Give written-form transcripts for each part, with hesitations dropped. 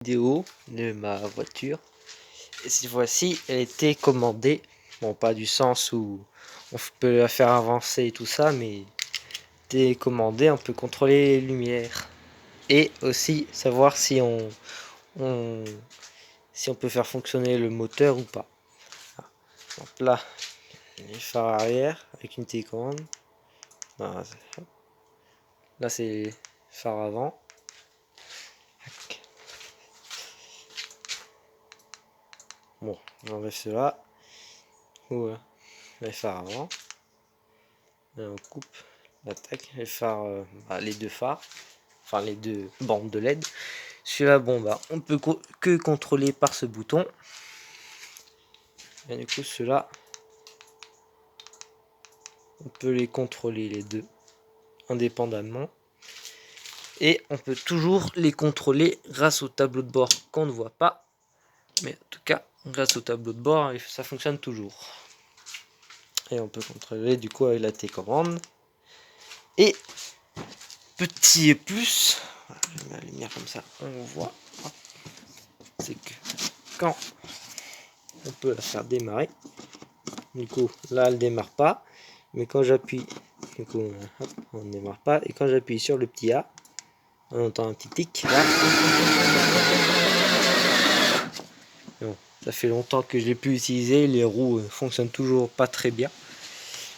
Vidéo de ma voiture, et cette fois-ci elle était commandée, bon pas du sens où on peut la faire avancer et tout ça, mais télécommandée, on peut contrôler les lumières et aussi savoir si on peut faire fonctionner le moteur ou pas. Donc là les phares arrière avec une télécommande, là c'est les phares avant. Bon, j'enlève cela. Voilà, les phares avant. Là, on coupe l'attaque, les phares, les deux phares, enfin les deux bandes de LED. Celui-là, bon bah, on peut que contrôler par ce bouton. Et du coup, ceux-là, on peut les contrôler les deux indépendamment. Et on peut toujours les contrôler grâce au tableau de bord qu'on ne voit pas. Mais en tout cas, grâce au tableau de bord, ça fonctionne toujours. Et on peut contrôler du coup avec la télécommande. Et petit plus, je mets la lumière comme ça, on voit, c'est que quand on peut la faire démarrer, du coup là elle démarre pas, mais quand j'appuie, du coup hop, on ne démarre pas, et quand j'appuie sur le petit A, on entend un petit tic là. Bon, ça fait longtemps que je l'ai pu utiliser, les roues fonctionnent toujours pas très bien.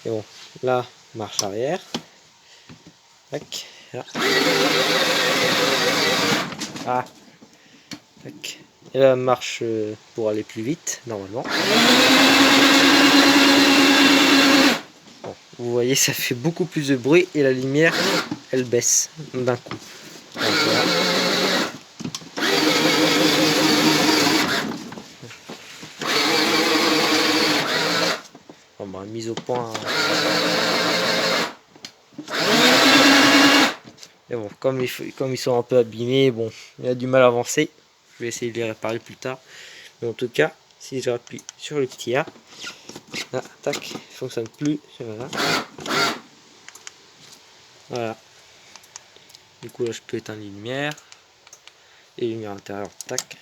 Et bon, là marche arrière, tac, là. Ah, tac. Et là marche pour aller plus vite normalement. Bon, vous voyez, ça fait beaucoup plus de bruit et la lumière elle baisse d'un coup. Donc, voilà. Bon, bah, mise au point. Et bon, comme ils sont un peu abîmés, bon, il a du mal à avancer. Je vais essayer de les réparer plus tard. Mais en tout cas, si j'appuie sur le petit A, là, tac, il fonctionne plus. Voilà. Voilà. Du coup, là, je peux éteindre les lumières. Et les lumières intérieures, tac.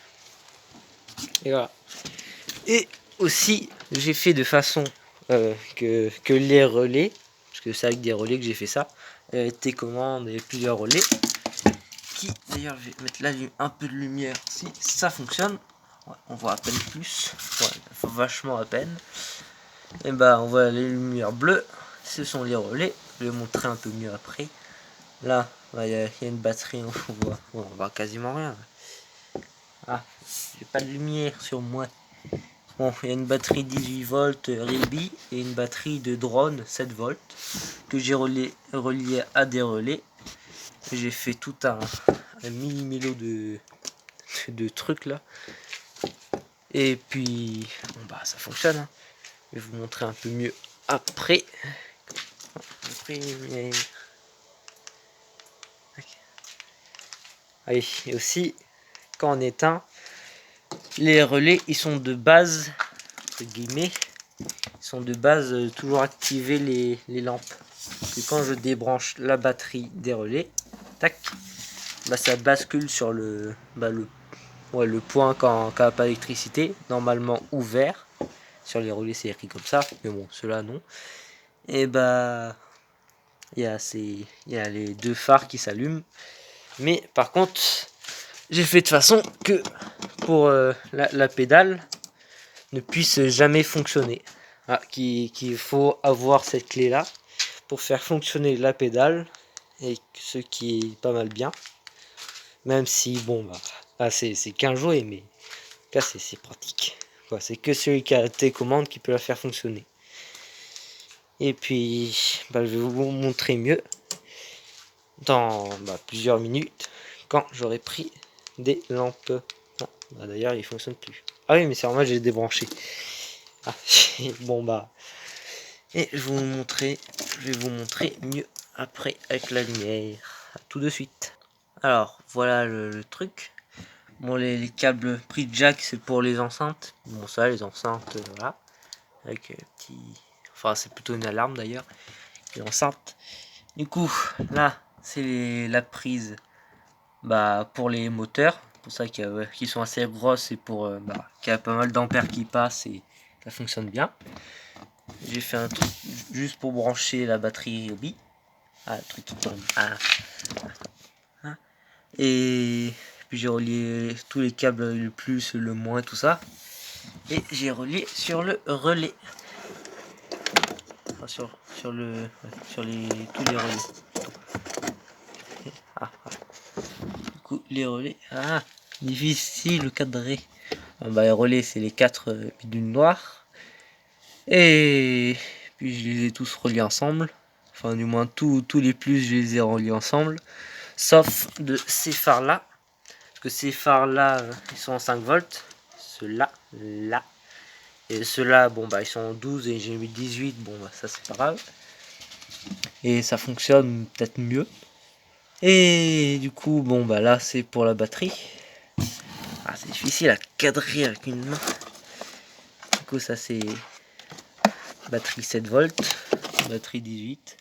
Et voilà. Et aussi, j'ai fait de façon que les relais, parce que c'est avec des relais que j'ai fait ça, télécommande et plusieurs relais, qui, d'ailleurs, je vais mettre là un peu de lumière si ça fonctionne. Ouais, on voit à peine plus, ouais, vachement à peine. Et bah, on voit les lumières bleues, ce sont les relais. Je vais montrer un peu mieux après. Là, il y a une batterie, on voit quasiment rien. Ah, j'ai pas de lumière sur moi. Bon, il y a une batterie 18 volts Ribi et une batterie de drone 7 volts que j'ai relié à des relais. J'ai fait tout un mini-mélo de trucs là. Et puis, bon bah ça fonctionne. Hein. Je vais vous montrer un peu mieux après. Allez, et aussi, quand on éteint, les relais, ils sont de base, entre guillemets, ils sont de base toujours activer les lampes. Et quand je débranche la batterie des relais, tac, bah ça bascule sur le point quand il n'y a pas d'électricité, normalement ouvert. Sur les relais c'est écrit comme ça, mais bon, ceux-là non. Et bah, il y a les deux phares qui s'allument. Mais par contre, j'ai fait de façon que pour la pédale ne puisse jamais fonctionner. Ah, qu'il faut avoir cette clé là pour faire fonctionner la pédale, et ce qui est pas mal bien. Même si bon bah là c'est qu'un jouet, mais là c'est pratique. C'est que celui qui a la télécommande qui peut la faire fonctionner. Et puis bah, je vais vous montrer mieux dans plusieurs minutes quand j'aurai pris des lampes. Ah, bah, d'ailleurs il fonctionne plus. Ah oui, mais c'est normal, j'ai débranché. Ah, bon bah, et je vais vous montrer mieux après avec la lumière. À tout de suite. Alors voilà le truc. Bon, les câbles pris jack, c'est pour les enceintes. Bon, ça, les enceintes, voilà. Avec petit. Enfin, c'est plutôt une alarme d'ailleurs. Les enceintes. Du coup, là, c'est la prise pour les moteurs. pour ça qu'ils sont assez grosses et pour qu'il y a pas mal d'ampères qui passent et ça fonctionne bien. J'ai fait un truc juste pour brancher la batterie Ryobi. Ah, le truc qui tombe. Et puis j'ai relié tous les câbles, le plus, le moins, tout ça. Et j'ai relié sur le relais. Enfin, sur tous les relais. Du coup, les relais. Difficile le cadrer. Les relais, c'est les 4 bidules noires. Et puis je les ai tous reliés ensemble. Enfin, du moins, tous les plus, je les ai reliés ensemble. Sauf de ces phares là. Parce que ces phares là, ils sont en 5 volts. Ceux-là, là. Et ceux-là, ils sont en 12 et j'ai mis 18. Ça c'est pas grave. Et ça fonctionne peut-être mieux. Et du coup, là c'est pour la batterie. C'est difficile à cadrer avec une main. Du coup, ça c'est batterie 7 volts, batterie 18.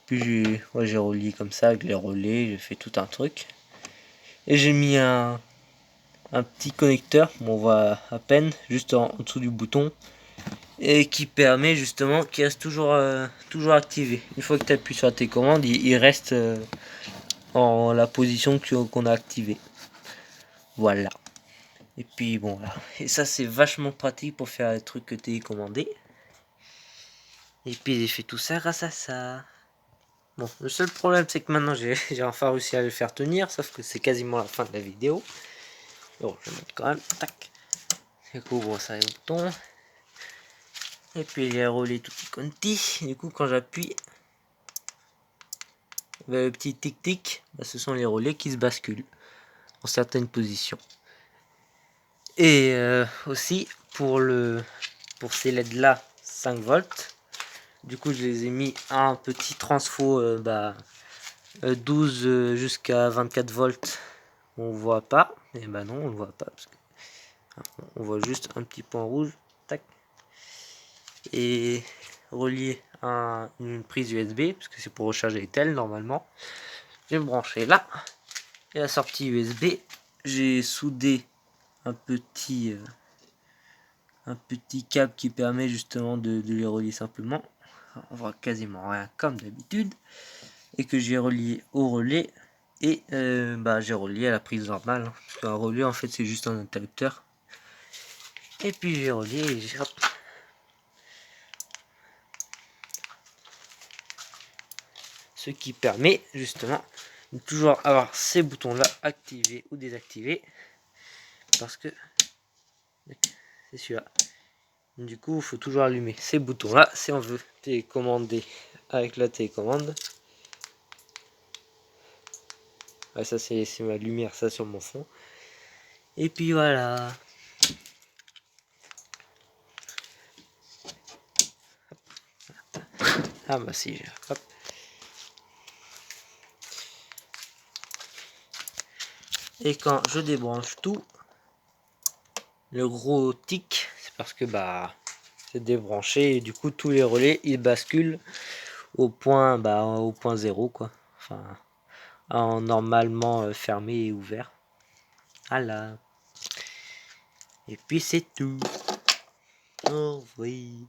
Puis j'ai relié comme ça avec les relais, j'ai fait tout un truc. Et j'ai mis un petit connecteur, on voit à peine, juste en dessous du bouton. Et qui permet justement qu'il reste toujours activé. Une fois que tu appuies sur la télécommande, il reste en la position qu'on a activée. Voilà. Et puis voilà. Et ça c'est vachement pratique pour faire les trucs télécommandés. Et puis j'ai fait tout ça grâce à ça. Bon, le seul problème c'est que maintenant j'ai enfin réussi à le faire tenir, sauf que c'est quasiment la fin de la vidéo. Bon, je vais mettre quand même. Tac. Du coup, ça est au bouton. Et puis les relais tutti quanti. Du coup, quand j'appuie, le petit tic-tic, ce sont les relais qui se basculent en certaines positions. Et aussi pour ces LED là 5 volts, du coup je les ai mis à un petit transfo 12 jusqu'à 24 volts. On voit pas, et non on le voit pas parce que on voit juste un petit point rouge. Tac. Et relié à une prise USB parce que c'est pour recharger les tels normalement. J'ai branché là et la sortie USB, j'ai soudé un petit câble qui permet justement de les relier simplement. On voit quasiment rien comme d'habitude. Et que j'ai relié au relais. Et j'ai relié à la prise normale. Parce qu'un relais en fait c'est juste un interrupteur. Et puis j'ai relié et j'ai... Hop. Ce qui permet justement de toujours avoir ces boutons là activés ou désactivés. Parce que c'est celui-là. Du coup, il faut toujours allumer ces boutons-là si on veut télécommander avec la télécommande. Ça, c'est ma lumière, ça, sur mon fond. Et puis voilà. Si. Hop. Et quand je débranche tout, le gros tic, c'est parce que c'est débranché et du coup tous les relais ils basculent au point 0 quoi. Enfin en normalement fermé et ouvert. Voilà. Et puis c'est tout. Oh oui.